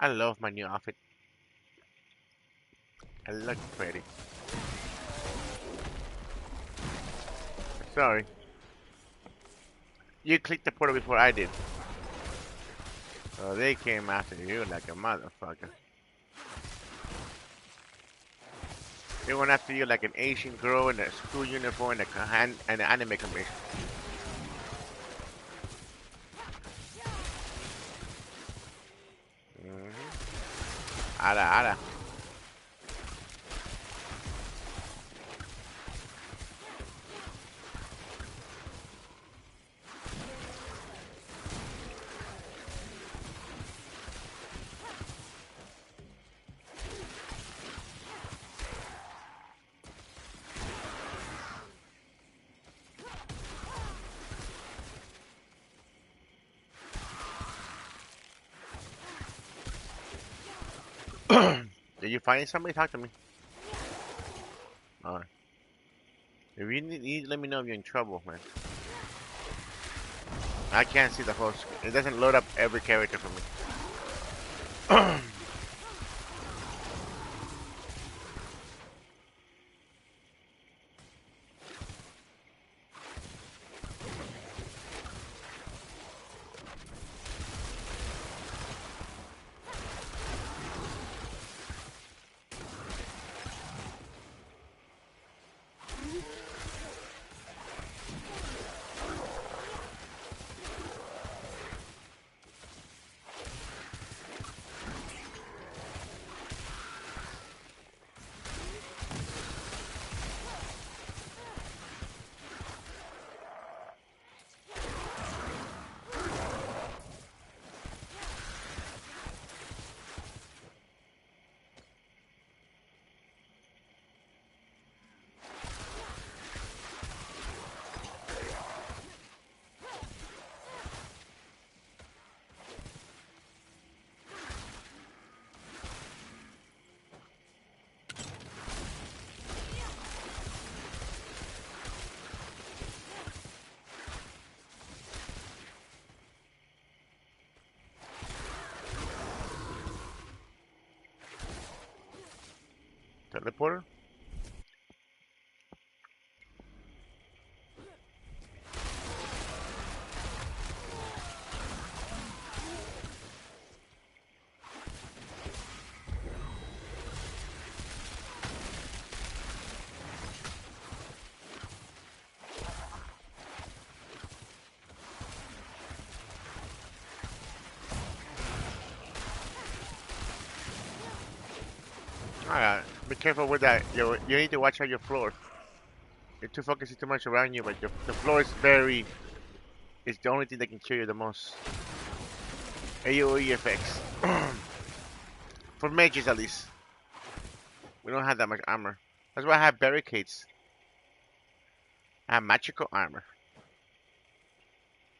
I love my new outfit. I look pretty. Sorry. You clicked the portal before I did. So they came after you like a motherfucker. They went after you like an Asian girl in a school uniform and an anime convention. Ara, ara. Did you find somebody? Talk to me. Alright. If you need, let me know if you're in trouble, man. I can't see the whole screen. It doesn't load up every character for me. Teleporter? Alright. Be careful with that. You need to watch out your floor. You're too focusing too much around you, but the floor is very. It's the only thing that can kill you the most. AoE effects. For mages, at least. We don't have that much armor. That's why I have barricades. I have magical armor.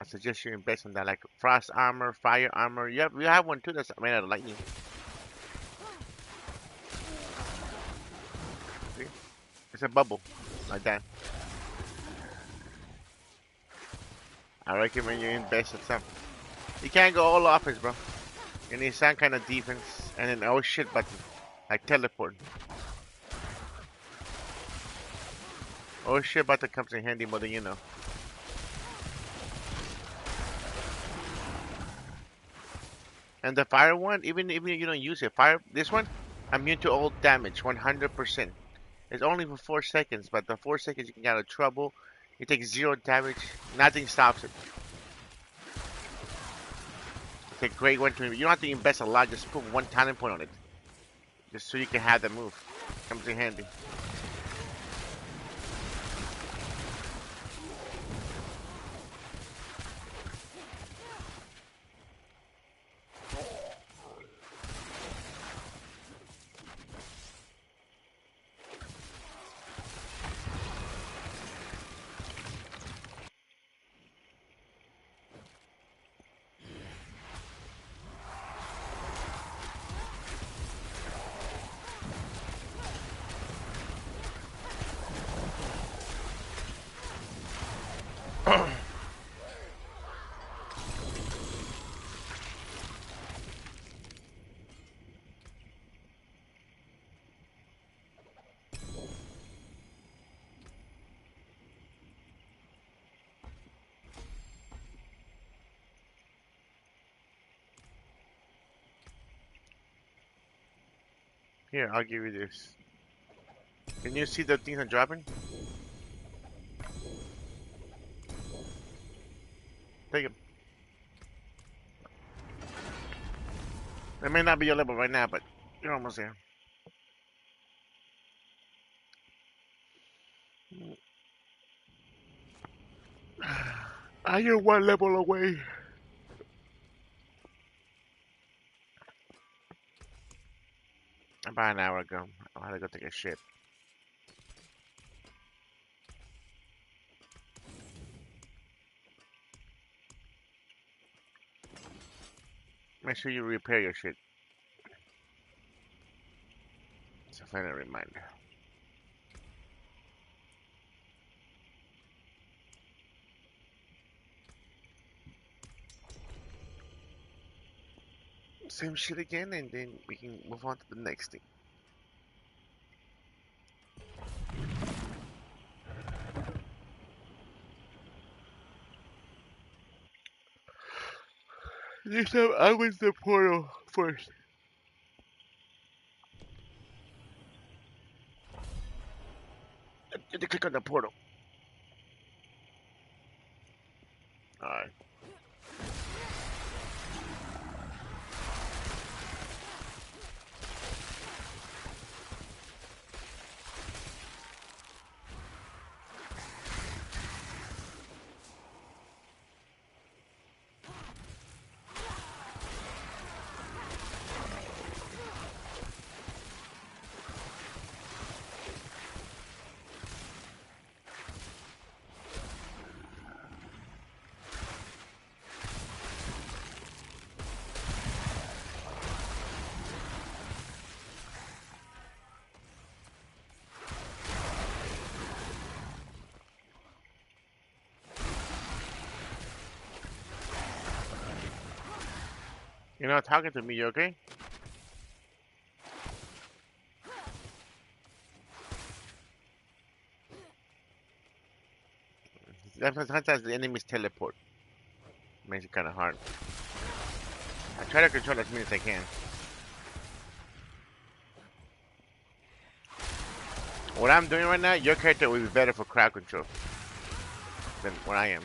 I suggest you invest in that, like frost armor, fire armor. You have one too that's made out of lightning. See? It's a bubble, like that. I recommend you invest in some. You can't go all offense, bro. You need some kind of defense and an oh shit button, like teleport. Oh shit button comes in handy more than you know. And the fire one, even if you don't use it, fire this one, immune to all damage, 100%. It's only for 4 seconds, but the 4 seconds you can get out of trouble. You take zero damage, nothing stops it. It's a great one to. You don't have to invest a lot. Just put one talent point on it, just so you can have the move. Comes in handy. Here, I'll give you this. Can you see the things I'm dropping? Take them. It may not be your level right now, but you're almost there. You're one level away. About an hour ago. I had to go take a shit. Make sure you repair your shit. It's a final reminder. Same shit again, and then we can move on to the next thing. This time I was the portal first. You click on the portal. Alright. You're not talking to me, you okay? Sometimes the enemies teleport. Makes it kind of hard. I try to control as many as I can. What I'm doing right now, your character will be better for crowd control than what I am.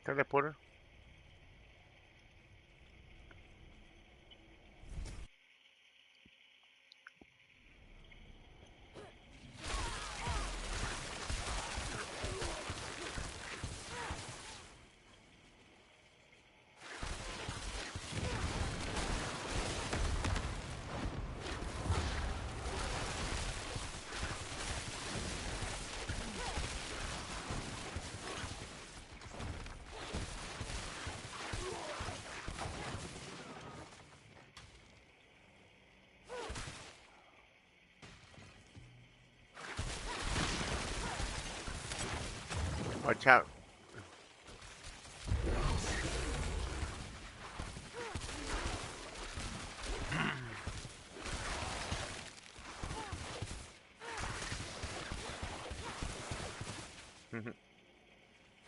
Teleporter? Watch out.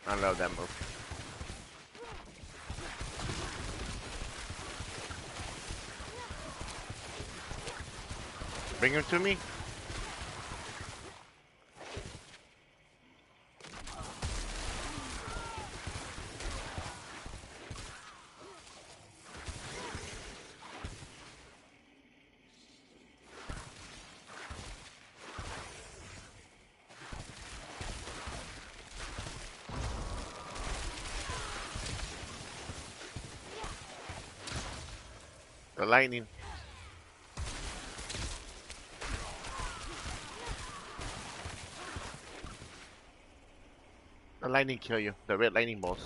I love that move. Bring him to me. The lightning. The lightning kill you. The red lightning balls.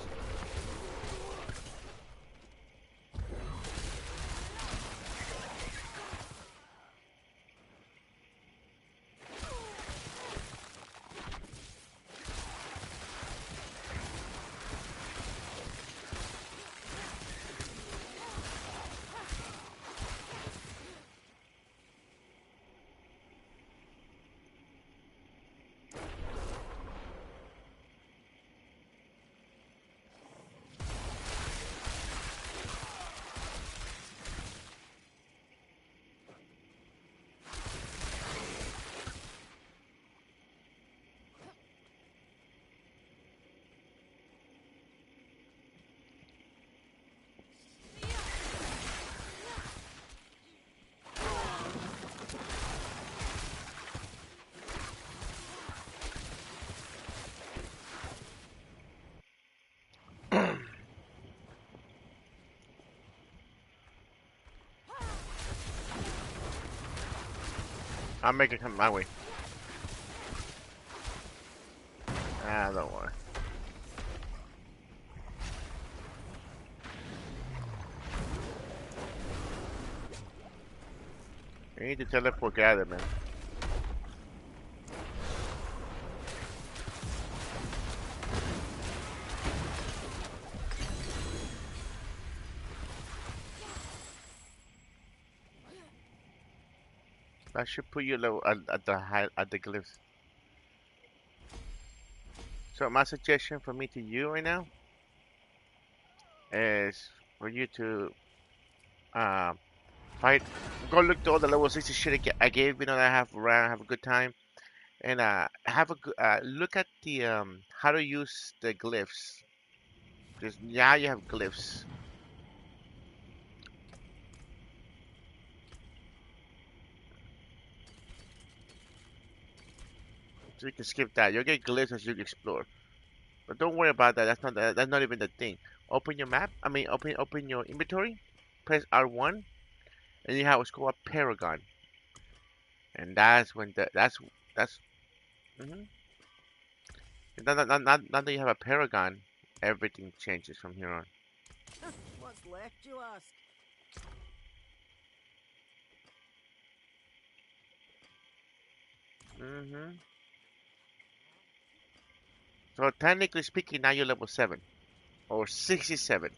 I'll make it come my way. Ah, don't worry. You need to teleport gather, man. That should put you level at the high at the glyphs. So my suggestion for me to you right now is for you to uh, fight. Go look to all the level 60 shit I gave. You know that I have around, have a good time, and have a good look at the how to use the glyphs. Because now you have glyphs. So you can skip that. You'll get glyphs as you explore. But don't worry about that. That's not even the thing. Open your map. I mean, open your inventory. Press R1, and you have what's called a paragon. And that's when that's. Mm-hmm. Now that you have a paragon, everything changes from here on. What's left, you ask? Mm-hmm. So technically speaking, now you're level 7 or 67.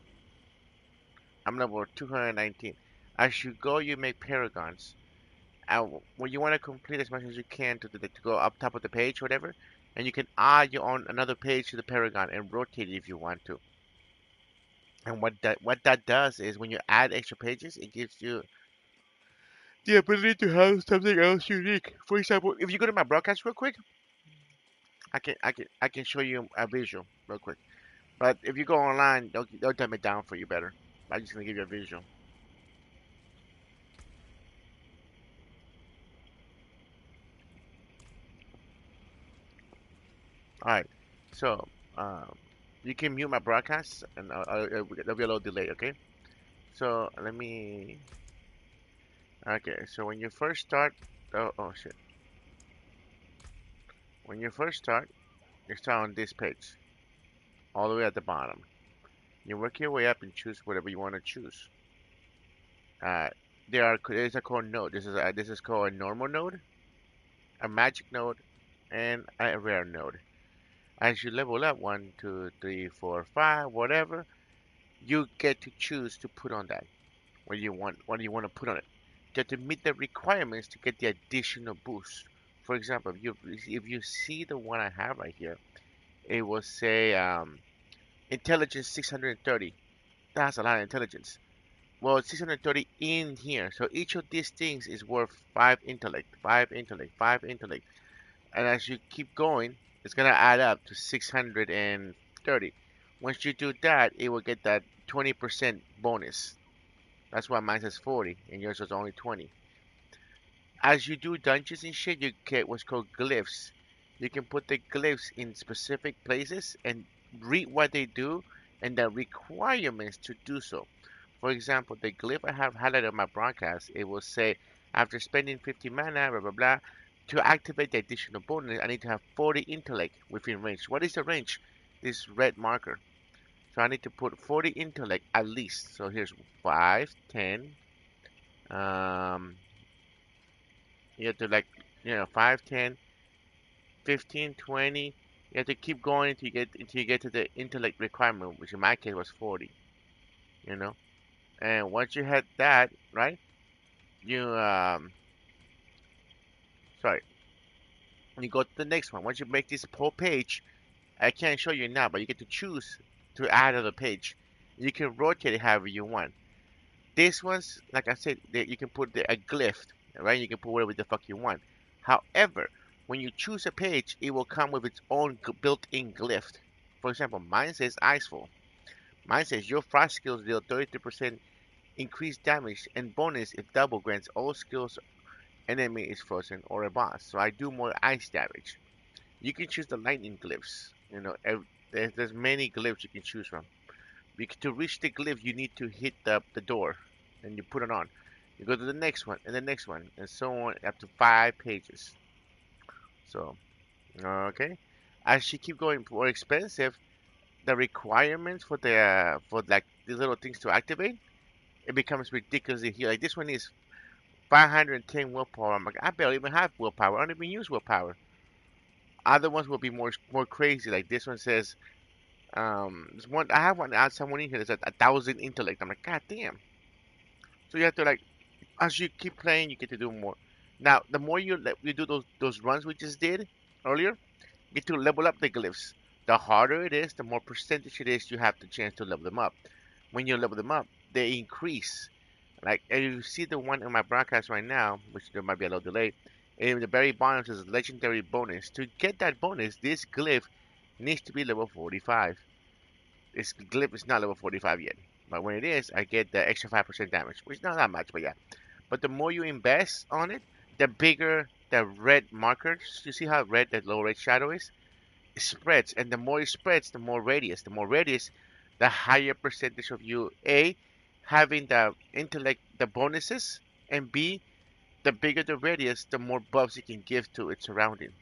I'm level 219. As you go, you make paragons. When you want to complete as much as you can to go up top of the page, whatever, and you can add your own another page to the paragon and rotate it if you want to. And what that does is when you add extra pages, it gives you the ability to have something else unique. For example, if you go to my broadcast real quick, I can show you a visual real quick. But if you go online, they'll dumb it down for you better. I'm just gonna give you a visual. All right, so um, you can mute my broadcast, and there'll be a little delay. Okay, so let me. Okay, so when you first start, oh shit, when you first start, you start on this page, all the way at the bottom. You work your way up and choose whatever you want to choose. Uh, there's a called node. This is called a normal node, a magic node, and a rare node. As you level up, one, two, three, four, five, whatever, you get to choose to put on that. What do you want to put on it? You have to meet the requirements to get the additional boost. For example, if you see the one I have right here, it will say intelligence 630. That's a lot of intelligence. Well, it's 630 in here. So each of these things is worth 5 intellect, 5 intellect, 5 intellect. And as you keep going, it's going to add up to 630. Once you do that, it will get that 20% bonus. That's why mine says 40 and yours was only 20. As you do dungeons and shit, you get what's called glyphs. You can put the glyphs in specific places and read what they do and the requirements to do so. For example, the glyph I have highlighted on my broadcast, it will say, after spending 50 mana, blah blah blah, to activate the additional bonus, I need to have 40 intellect within range. What is the range? This red marker. So I need to put 40 intellect at least. So here's 5, 10. Um, you have to like, 5, 10, 15, 20. You have to keep going until you get to the intellect requirement, which in my case was 40. You know, and once you hit that, right? You sorry, you go to the next one. Once you make this whole page, I can't show you now, but you get to choose to add another page. You can rotate it however you want. This one's, like I said, you can put a glyph, right? You can put whatever the fuck you want. However, when you choose a page, it will come with its own built-in glyph. For example, mine says Icefall. Mine says your frost skills deal 33% increased damage and bonus if double grants all skills enemy is frozen or a boss. So I do more ice damage. You can choose the lightning glyphs. There's many glyphs you can choose from. To reach the glyph, you need to hit the door, and you put it on. You go to the next one and the next one, and so on up to 5 pages. So, okay. As you keep going more expensive, the requirements for the for like these little things to activate, it becomes ridiculously huge. Like this one is 510 willpower. I'm like, I barely even have willpower. I don't even use willpower. Other ones will be more crazy. Like this one says, there's one I have one someone in here that's at 1,000 intellect. I'm like, God damn. So you have to like, as you keep playing, you get to do more. Now, the more you do those runs we just did earlier, you get to level up the glyphs. The harder it is, the more percentage it is you have the chance to level them up. When you level them up, they increase. Like if you see the one in my broadcast right now, which there might be a little delay, in the very bottom says legendary bonus. To get that bonus, this glyph needs to be level 45. This glyph is not level 45 yet. But when it is, I get the extra 5% damage, which is not that much, but yeah. But the more you invest on it, the bigger the red markers. You see how red that low red shadow is? It spreads, and the more it spreads, the more radius. The more radius, the higher percentage of you A having the intellect, the bonuses, and B, the bigger the radius, the more buffs you can give to its surrounding.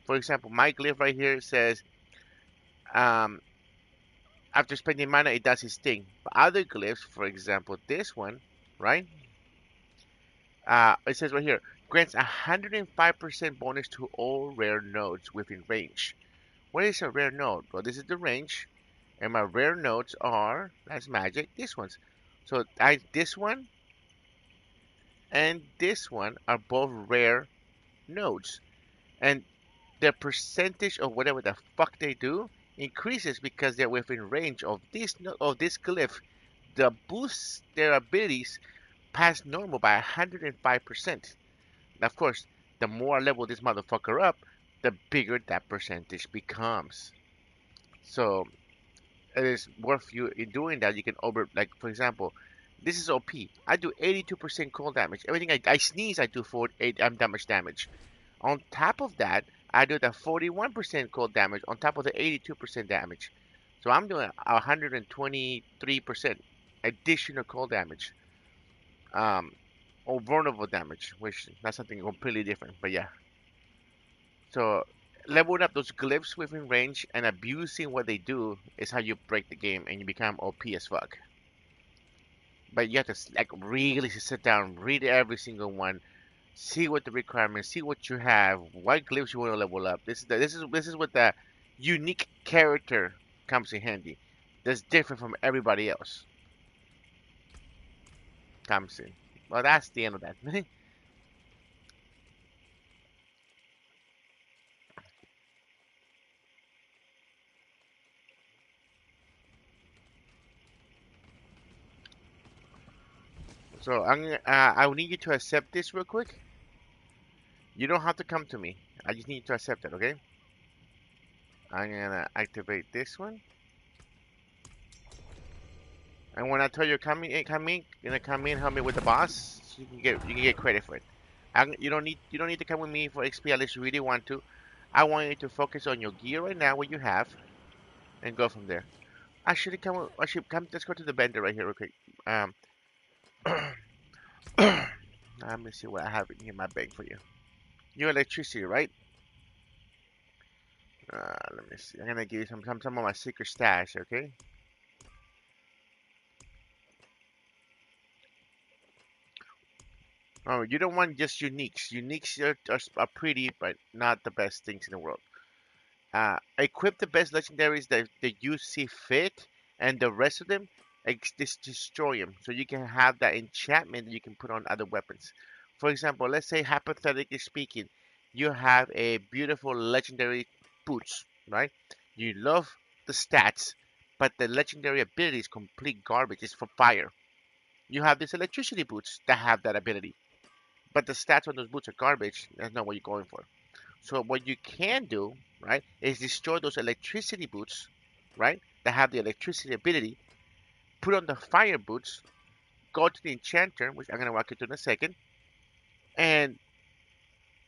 For example, my glyph right here says, um, after spending mana, it does its thing. But other glyphs, for example, this one, right? It says right here, grants 105% bonus to all rare nodes within range. What is a rare node? Well, this is the range, and my rare nodes are, that's magic, these ones. So this one and this one are both rare nodes, and the percentage of whatever the fuck they do increases because they're within range of this glyph. The boosts their abilities past normal by 105%. Of course, the more I level this motherfucker up, the bigger that percentage becomes. So it is worth you in doing that. You can like for example, this is OP. I do 82% cold damage. Everything I sneeze, I do 48 damage damage. On top of that, I do the 41% cold damage on top of the 82% damage. So I'm doing 123% additional cold damage. Um, or vulnerable damage, which that's something completely different. But yeah, so leveling up those glyphs within range and abusing what they do is how you break the game and you become OP as fuck. But you have to like really sit down, read every single one, see what the requirements, see what you have, what glyphs you want to level up. This is what the unique character comes in handy. That's different from everybody else. Comes in. Well, that's the end of that. So I will need you to accept this real quick. You don't have to come to me. I just need you to accept it, okay? I'm gonna activate this one. And when I tell you come in, help me with the boss. So you can get credit for it. You don't need to come with me for XP unless you really want to. I want you to focus on your gear right now, what you have, and go from there. I should come. I should come. Let's go to the vendor right here, real quick. Um, let me see what I have in my bag for you. Your electricity, right? Let me see. I'm gonna give you some of my secret stash, okay? Oh, you don't want just uniques. Uniques are pretty, but not the best things in the world. Equip the best legendaries that you see fit, and the rest of them, just destroy them. So you can have that enchantment that you can put on other weapons. For example, let's say hypothetically speaking, you have a beautiful legendary boots, right? You love the stats, but the legendary ability is complete garbage. It's for fire. You have these electricity boots that have that ability, but the stats on those boots are garbage. That's not what you're going for. So what you can do, right, is destroy those electricity boots, right, that have the electricity ability, put on the fire boots, go to the enchanter, which I'm gonna walk you through in a second, and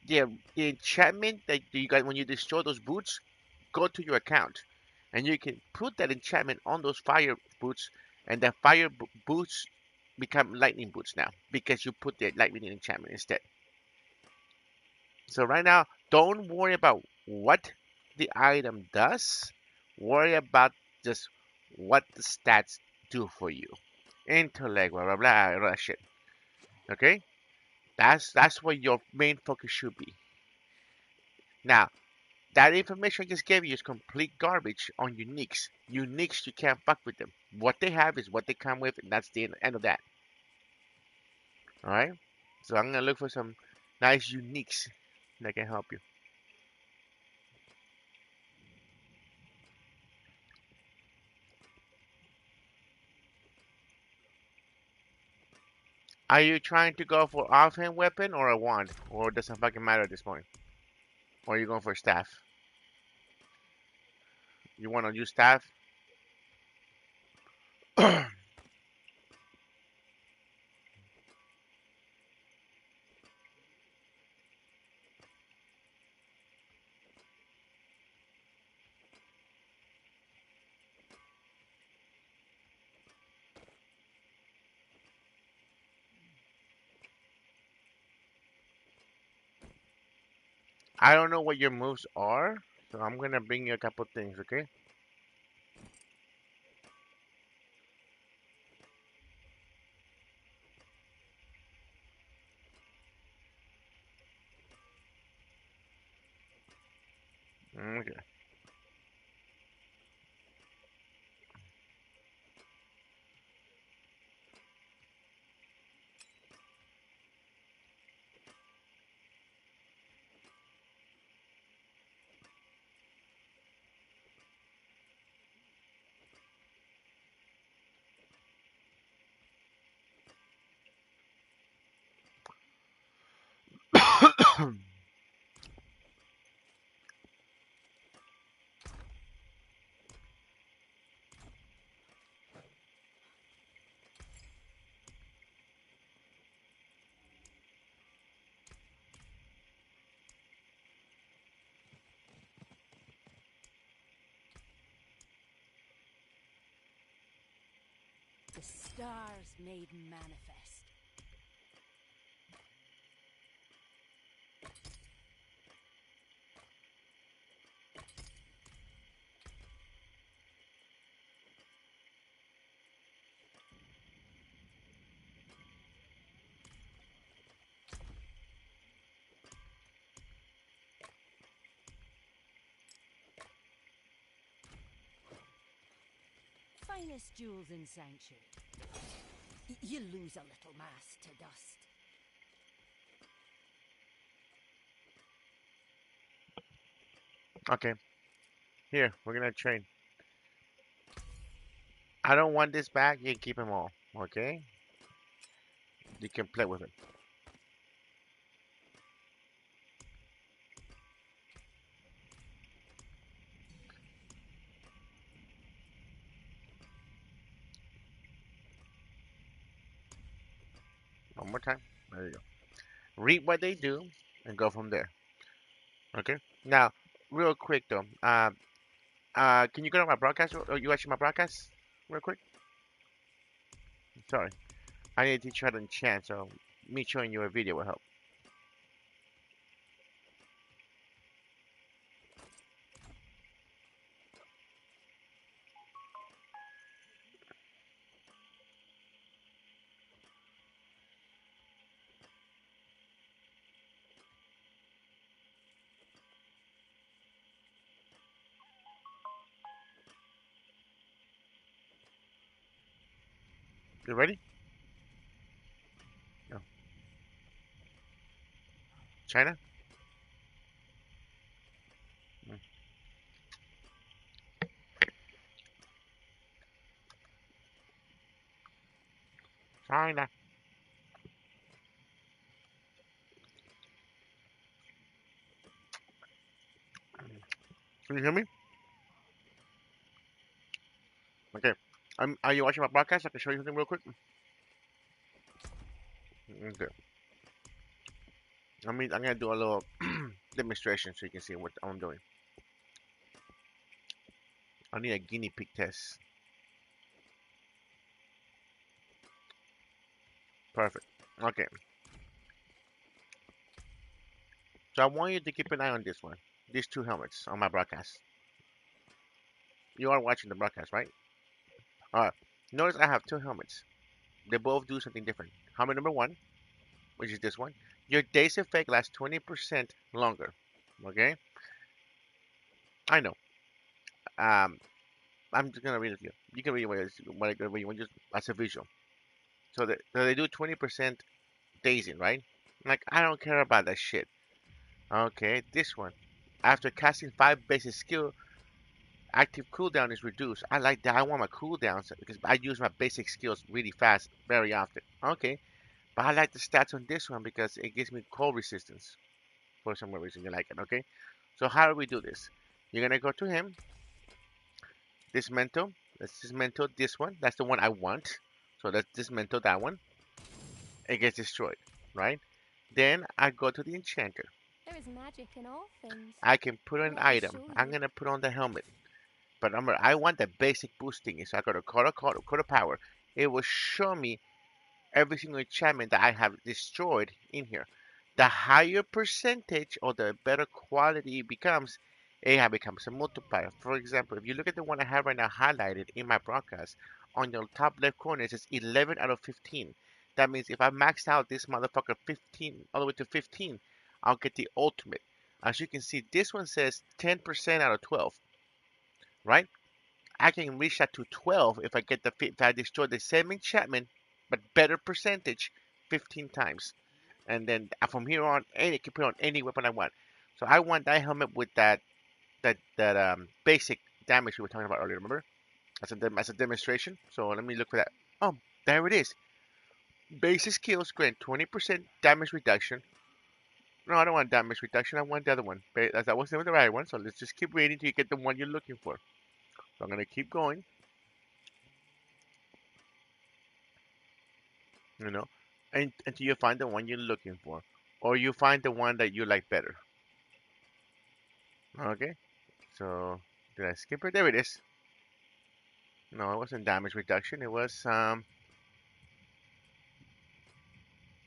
the enchantment that you got when you destroy those boots, go to your account, and you can put that enchantment on those fire boots, and the fire boots become lightning boots now because you put the lightning enchantment instead. So right now, don't worry about what the item does. Worry about just what the stats do for you. Intellect, blah blah blah, all that shit. Okay, that's what your main focus should be. Now, that information I just gave you is complete garbage on uniques. Uniques, you can't fuck with them. What they have is what they come with, and that's the end of that. All right. So I'm gonna look for some nice uniques that can help you. Are you trying to go for offhand weapon or a wand, or doesn't fucking matter at this point? Or are you going for staff? You want to use staff? I don't know what your moves are, so I'm gonna bring you a couple things, okay? Okay. The stars made manifest. Finest jewels in Sanctuary. You lose a little mass to dust. Okay. Here, we're gonna train. I don't want this back. You can keep them all, okay? You can play with it. One more time. There you go. Read what they do and go from there. Okay. Now, real quick though, can you go to my broadcast? Or you watching my broadcast, real quick? Sorry, I need to teach you how to enchant, so me showing you a video will help. You ready? No. China? Mm. China. Can you hear me? Okay. Are you watching my broadcast? I can show you something real quick. Okay. I'm gonna do a little demonstration so you can see what I'm doing. I need a guinea pig test. Perfect. Okay. So I want you to keep an eye on this one. These two helmets on my broadcast. You are watching the broadcast, right? Alright. Notice I have two helmets. They both do something different. Helmet number one, which is this one. Your daze effect lasts 20% longer. Okay? I know. Um, I'm just gonna read it to you. You can read it what you want, just as a visual. So they do 20% dazing, right? Like I don't care about that shit. Okay, this one. After casting 5 basic skill, active cooldown is reduced. I like that. I want my cooldowns because I use my basic skills really fast, very often. Okay, but I like the stats on this one because it gives me cold resistance for some reason you like it. Okay, so how do we do this? You're gonna go to him. Dismantle. Let's dismantle this one. That's the one I want. So let's dismantle that one. It gets destroyed, right? Then I go to the enchanter. There is magic in all things. I can put on an Let me item. show I'm you. gonna put on the helmet. But remember, I want the basic boosting. So I go to quarter power. It will show me every single enchantment that I have destroyed in here. The higher percentage or the better quality it becomes, it becomes a multiplier. For example, if you look at the one I have right now highlighted in my broadcast, on the top left corner it says 11 out of 15. That means if I max out this motherfucker 15 all the way to 15, I'll get the ultimate. As you can see, this one says 10% out of 12, right? I can reach that to 12 if I get if I destroy the same enchantment but better percentage 15 times. And then from here on, any can put on any weapon I want. So I want that helmet with that basic damage we were talking about earlier. Remember, as a demonstration. So let me look for that. Oh, there it is. Basic skills grant 20% damage reduction. No, I don't want damage reduction. I want the other one. That wasn't the right one. So let's just keep reading till you get the one you're looking for. So I'm gonna keep going. You know, and until you find the one you're looking for, or you find the one that you like better. Okay. So did I skip it? There it is. No, it wasn't damage reduction. It was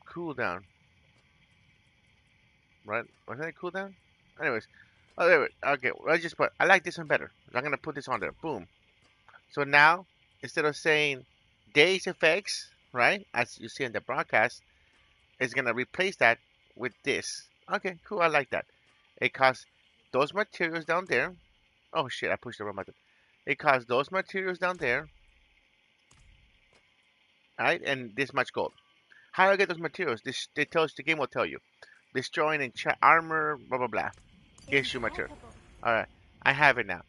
cooldown, right? Wasn't it cooldown? Anyways, oh there it. Okay, well, I just put. I like this one better. I'm gonna put this on there. Boom. So now instead of saying days effects, right, as you see in the broadcast, it's gonna replace that with this. Okay, cool. I like that. It costs those materials down there. Oh shit! I pushed the wrong button. It costs those materials down there, right, and this much gold. How do I get those materials? This it tells the game will tell you. Destroying armor, blah blah blah. Gives you material. Incredible. All right, I have it now.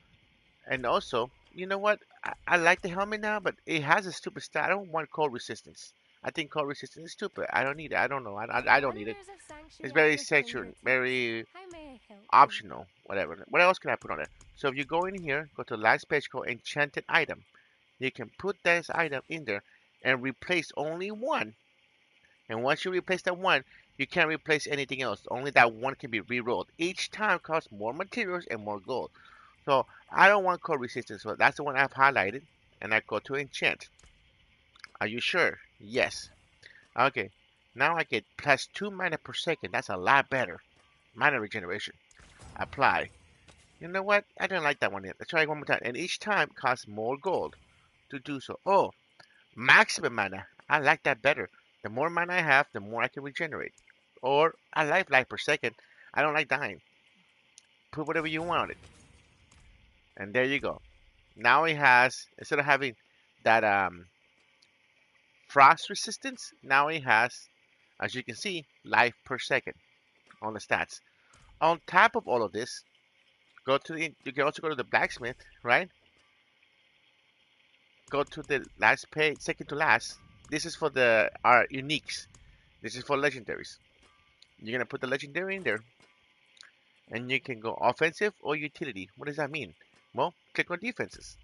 And also, you know what? I like the helmet now, but it has a stupid stat. I don't want cold resistance. I think cold resistance is stupid. I don't need it. I don't know. I don't need it. Wonders of It's very Sanctuary sexual, fingertips. very How may I help you? optional, whatever. What else can I put on it? So if you go in here, go to the last page called Enchanted Item. You can put this item in there and replace only one. And once you replace that one, you can't replace anything else. Only that one can be re-rolled. Each time costs more materials and more gold. So I don't want cold resistance. So that's the one I've highlighted. And I go to enchant. Are you sure? Yes. Okay. Now I get plus 2 mana per second. That's a lot better. Mana regeneration. Apply. You know what? I didn't like that one yet. Let's try it one more time. And each time costs more gold to do so. Oh, maximum mana. I like that better. The more mana I have, the more I can regenerate. Or I like life per second. I don't like dying. Put whatever you want on it. And there you go. Now it has, instead of having that frost resistance, now it has, as you can see, life per second on the stats. On top of all of this, you can also go to the blacksmith, right? Go to the last page, second to last. This is for the our uniques. This is for legendaries. You're gonna put the legendary in there, and you can go offensive or utility. What does that mean? Well, click on defenses,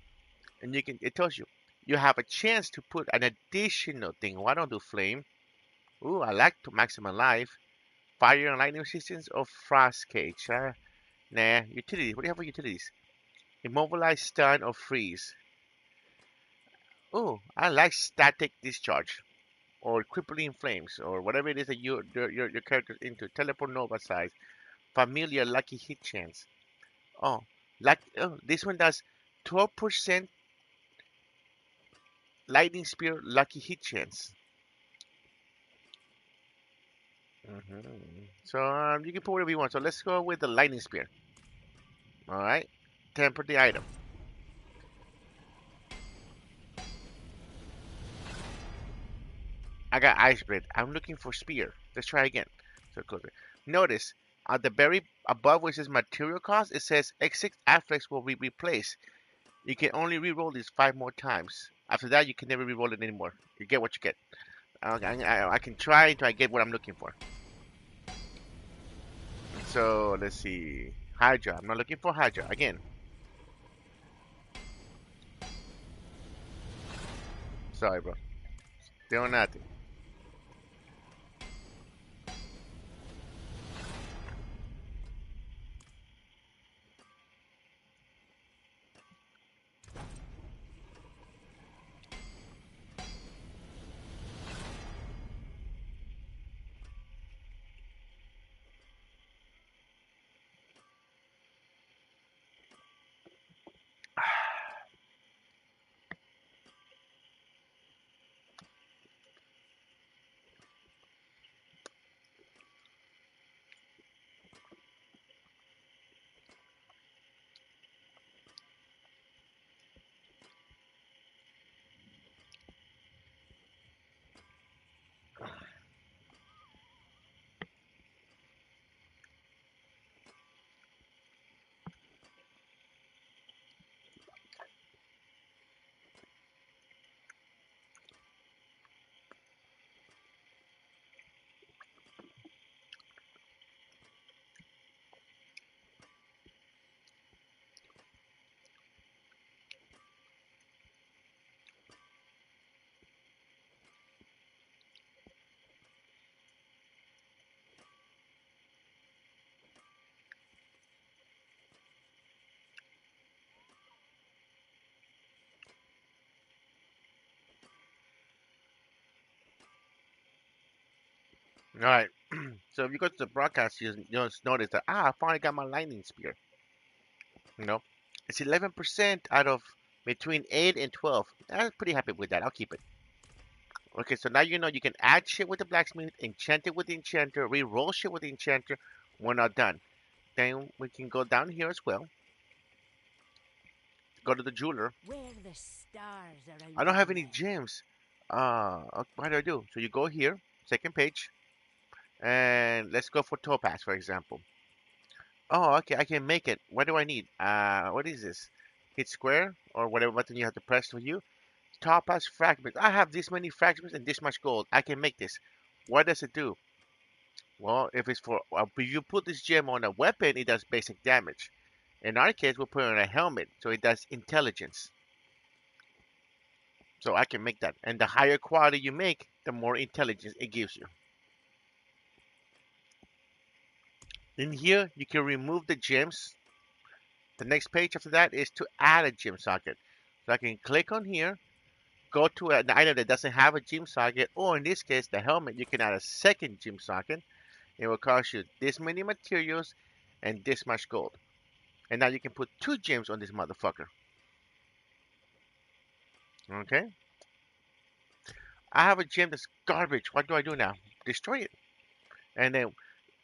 and you can. It tells you you have a chance to put an additional thing. Why don't do flame? Ooh, I like to maximum life, fire and lightning resistance, or frost cage. Nah, utility. What do you have for utilities? Immobilize, stun, or freeze. Ooh, I like static discharge or crippling flames, or whatever it is that your character's into. Teleport nova size, familiar lucky hit chance. Oh, this one does 12% lightning spear lucky hit chance. So you can put whatever you want. So let's go with the lightning spear. All right, temper the item. I got ice blade. I'm looking for spear. Let's try again. So close it. Notice at the very above where it says material cost, it says X6 afflex will be replaced. You can only re-roll these 5 more times. After that, you can never re-roll it anymore. You get what you get. I can try until I get what I'm looking for. So let's see. Hydra. I'm not looking for Hydra again. Sorry, bro. Still nothing. All right. So if you go to the broadcast, you'll notice that I finally got my lightning spear. You know, it's 11% out of between 8 and 12. I'm pretty happy with that. I'll keep it. Okay, so now you know you can add shit with the blacksmith, enchant it with the enchanter, re-roll shit with the enchanter. We're not done. Then we can go down here as well. Go to the jeweler. Where the stars are I out don't have in any there. gems. What do I do? So you go here, second page, and let's go for topaz, for example. Oh, okay, I can make it. What do I need? What is this? Hit square or whatever button you have to press for you. Topaz fragments. I have this many fragments and this much gold. I can make this. What does it do? Well, if it's for if you put this gem on a weapon, it does basic damage. In our case, we'll put it on a helmet, so it does intelligence. So I can make that. And the higher quality you make, the more intelligence it gives you. In here, you can remove the gems. The next page after that is to add a gem socket. So I can click on here, go to an item that doesn't have a gem socket, or in this case, the helmet, you can add a second gem socket. It will cost you this many materials and this much gold. And now you can put 2 gems on this motherfucker. Okay? I have a gem that's garbage. What do I do now? Destroy it. And then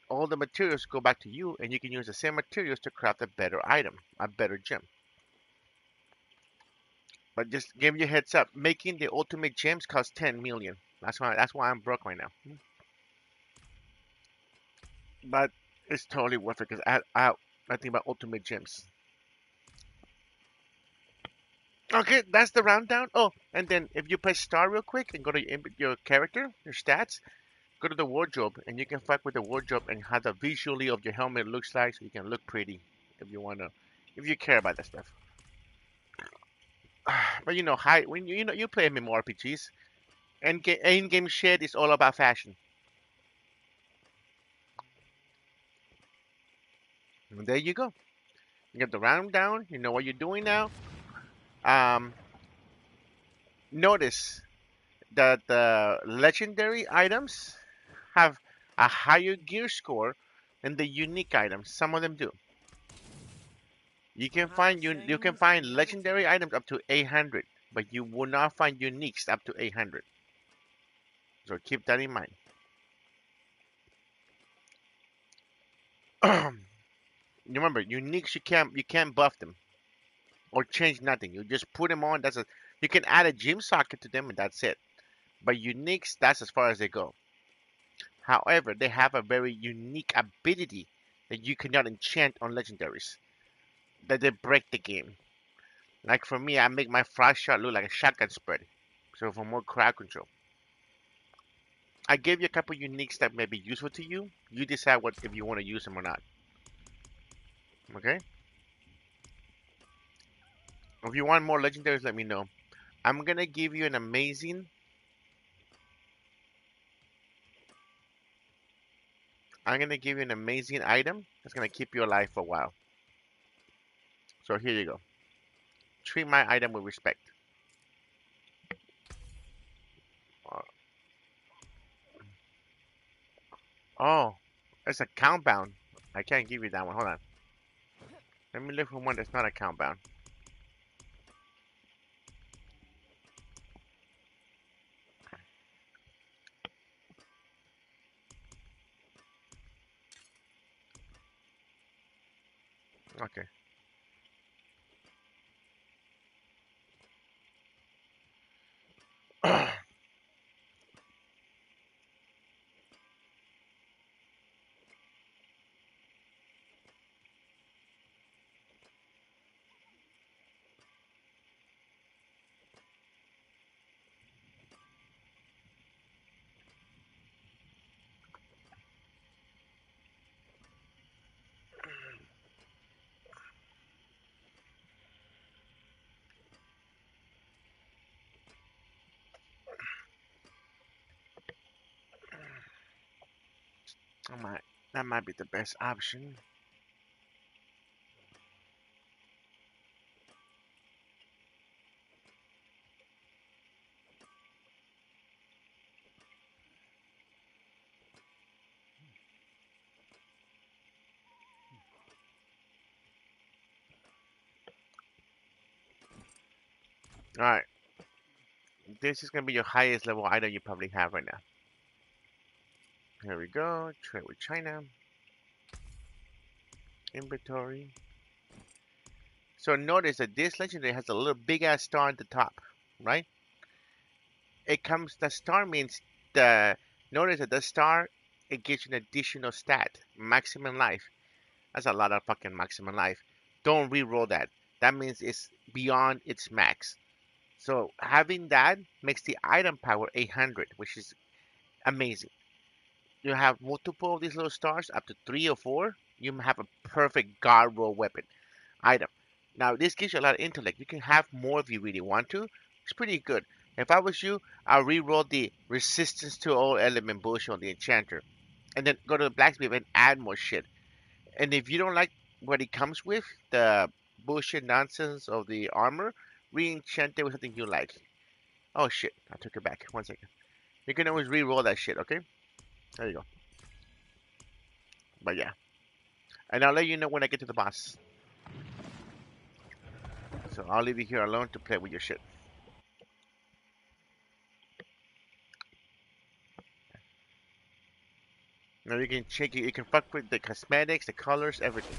all the materials go back to you, and you can use the same materials to craft a better item, a better gem. But just give you a heads up, making the ultimate gems costs 10 million. That's why I'm broke right now. But it's totally worth it because I think about ultimate gems. Okay, that's the rundown. Oh, and then if you press star real quick and go to your character, your stats, go to the wardrobe, and you can fuck with the wardrobe and how the visually of your helmet looks like, so you can look pretty if you wanna, if you care about that stuff. But you know, when you know you play MMORPGs, and in-game shit is all about fashion. And there you go. You get the rundown. You know what you're doing now. Um, Notice that the legendary items have a higher gear score than the unique items. Some of them do. You can find legendary items up to 800, but you will not find uniques up to 800. So keep that in mind. Remember, uniques you can't buff them or change nothing. You just put them on. You can add a gym socket to them and that's it. But uniques, that's as far as they go. However, they have a very unique ability that you cannot enchant on legendaries. That they break the game. Like for me, I make my flash shot look like a shotgun spread. So for more crowd control. I gave you a couple uniques that may be useful to you. You decide what if you want to use them or not. Okay? If you want more legendaries, let me know. I'm gonna give you an amazing. I'm gonna give you an amazing item that's gonna keep you alive for a while. So here you go. Treat my item with respect. Oh, it's a countbound. I can't give you that one. Hold on. Let me look for one that's not a countbound. Okay. That might be the best option. Alright. This is gonna be your highest level item you probably have right now. Here we go. Trade with China. Inventory. So notice that this legendary has a little big ass star at the top, right? The star means notice that the star, it gives you an additional stat, maximum life. That's a lot of fucking maximum life. Don't re-roll that. That means it's beyond its max. So having that makes the item power 800, which is amazing. You have multiple of these little stars, up to 3 or 4. You have a perfect guard roll weapon item. Now this gives you a lot of intellect. You can have more if you really want to. It's pretty good. If I was you, I'll re-roll the resistance to all element bullshit on the enchanter, and then go to the blacksmith and add more shit. And if you don't like what it comes with, the bullshit nonsense of the armor, re-enchant it with something you like. Oh shit, I took it back. 1 second. You can always re-roll that shit, okay? There you go. But yeah. And I'll let you know when I get to the boss. So I'll leave you here alone to play with your shit. Now you can check it. You can fuck with the cosmetics, the colors, everything.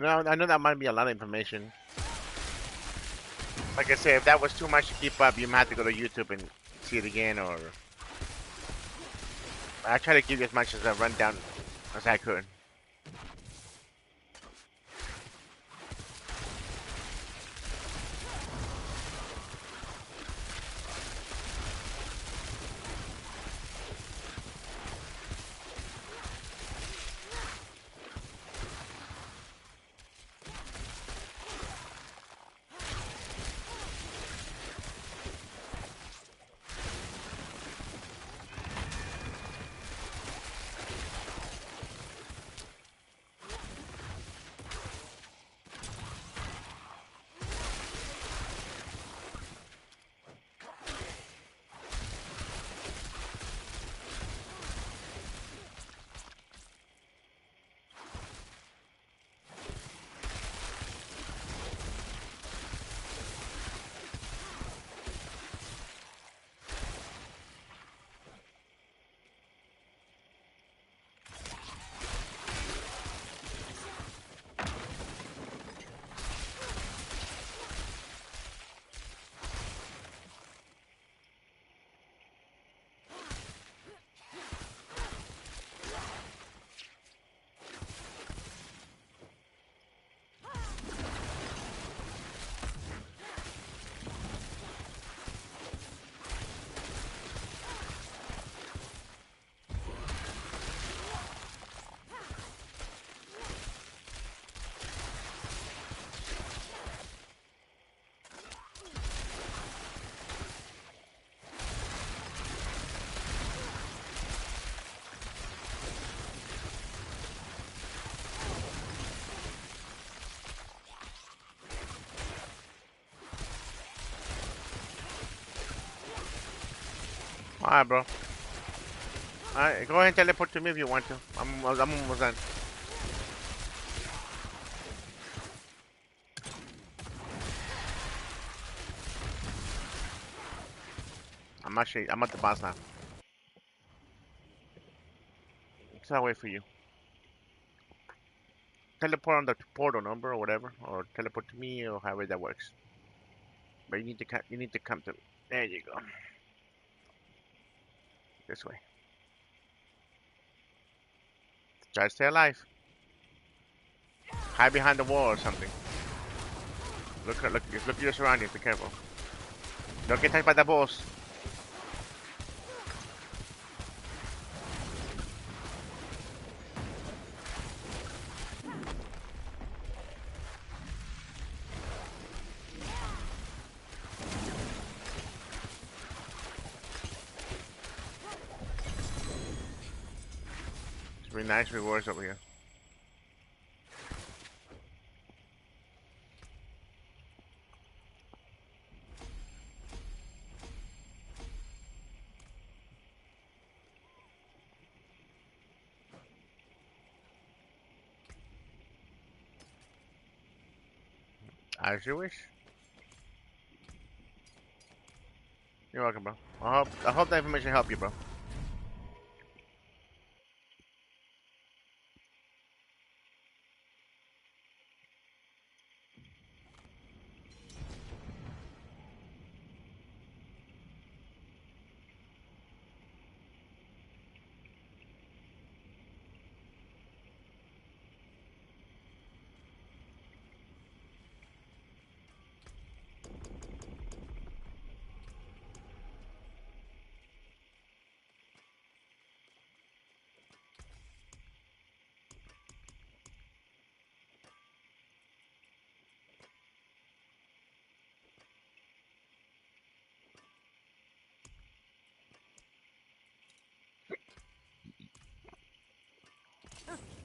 No, I know that might be a lot of information. Like I said, if that was too much to keep up, you might have to go to YouTube and see it again, or I try to give you as much as a rundown as I could. Alright, bro. Alright, go ahead and teleport to me if you want to. I'm almost done. I'm at the boss now. So I'll wait for you. Teleport on the portal number or whatever, or teleport to me or however that works. But you need to come to. There you go. This way. Try to stay alive. Hide behind the wall or something. Just look at your surroundings. Be careful. Don't get touched by the boss. It's really nice rewards over here. As you wish. You're welcome, bro. I hope that information helped you, bro.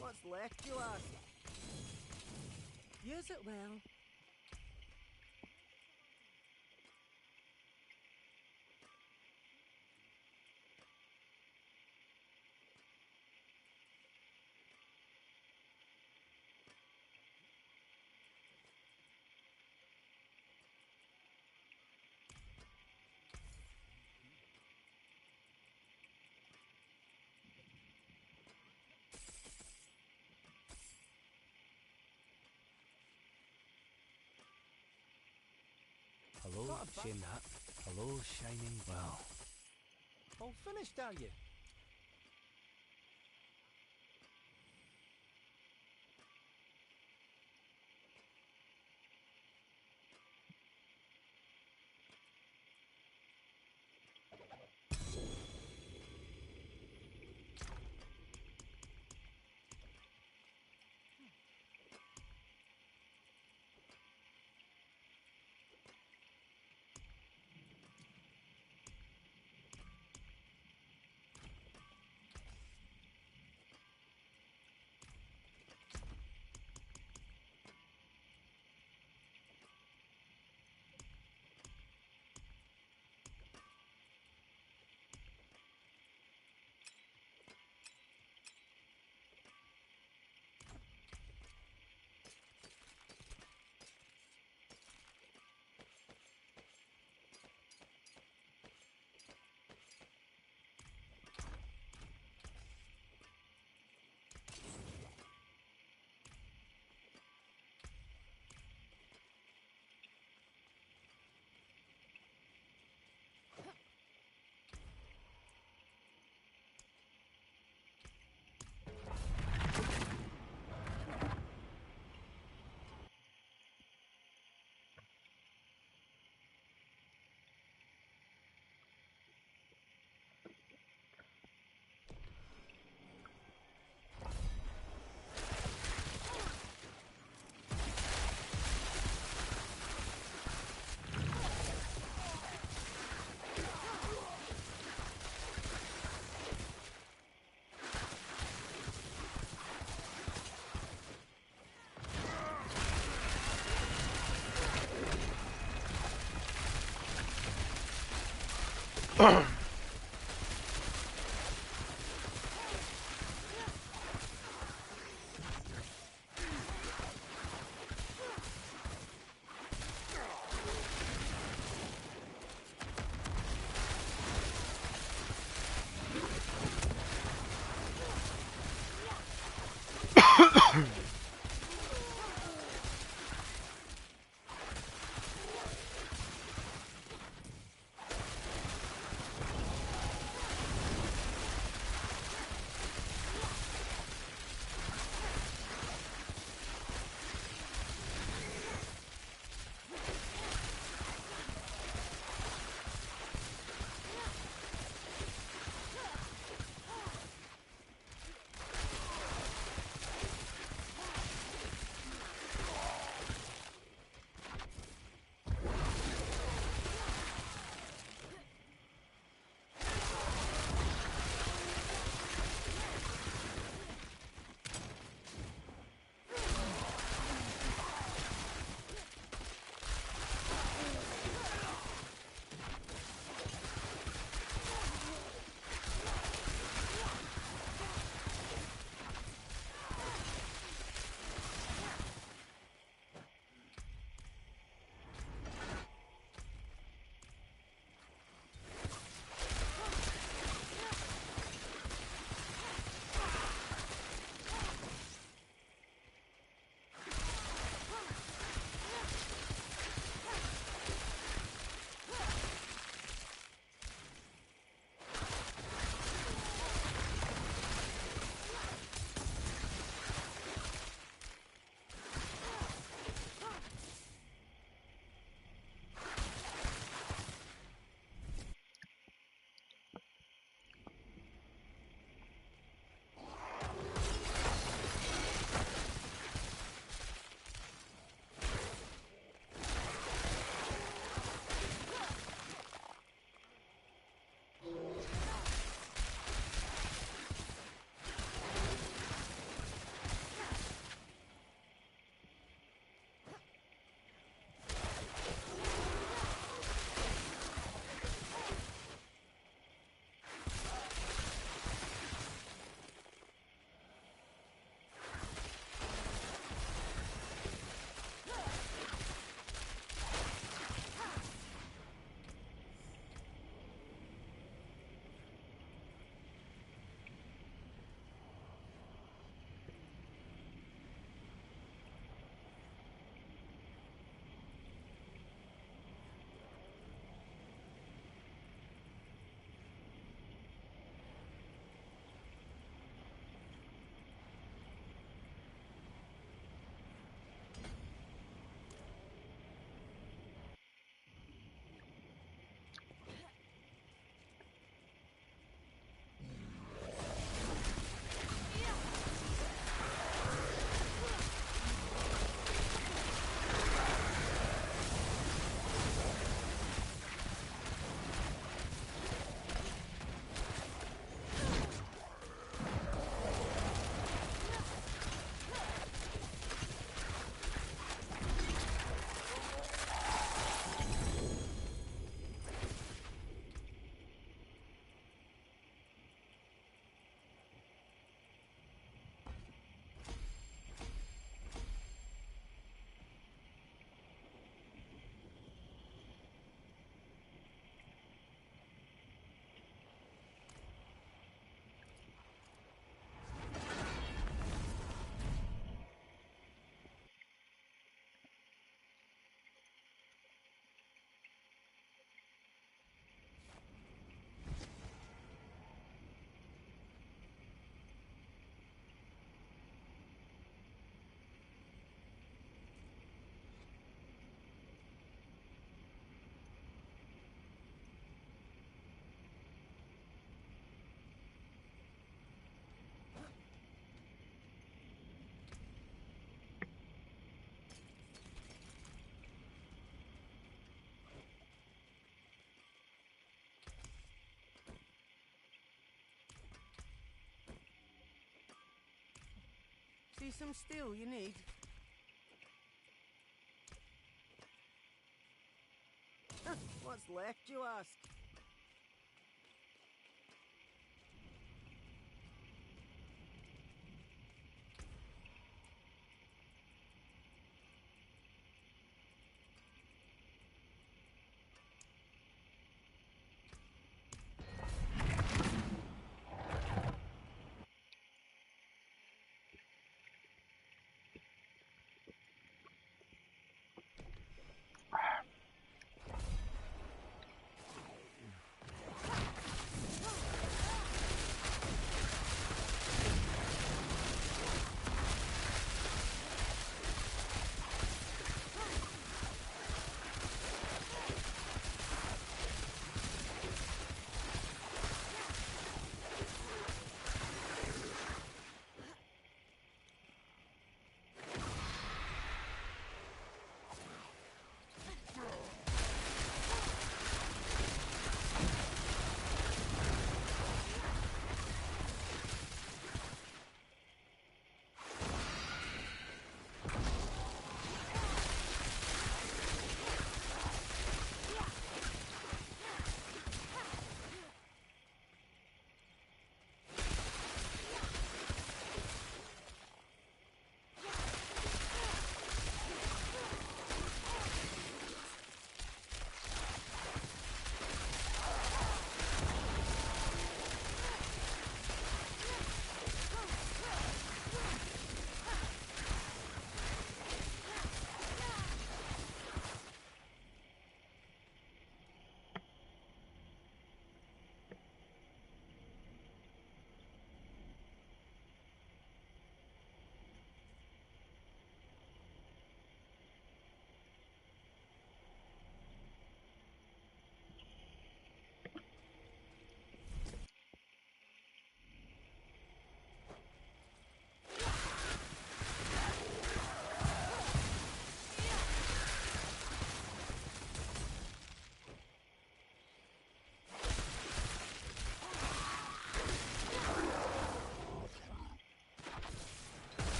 What's left, you ask? Use it well. Hello, Not a bad- shame that. Hello, shining well. All finished, are you? See some steel you need? What's left, you ask?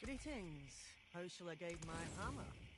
Greetings. How shall I guide my hammer?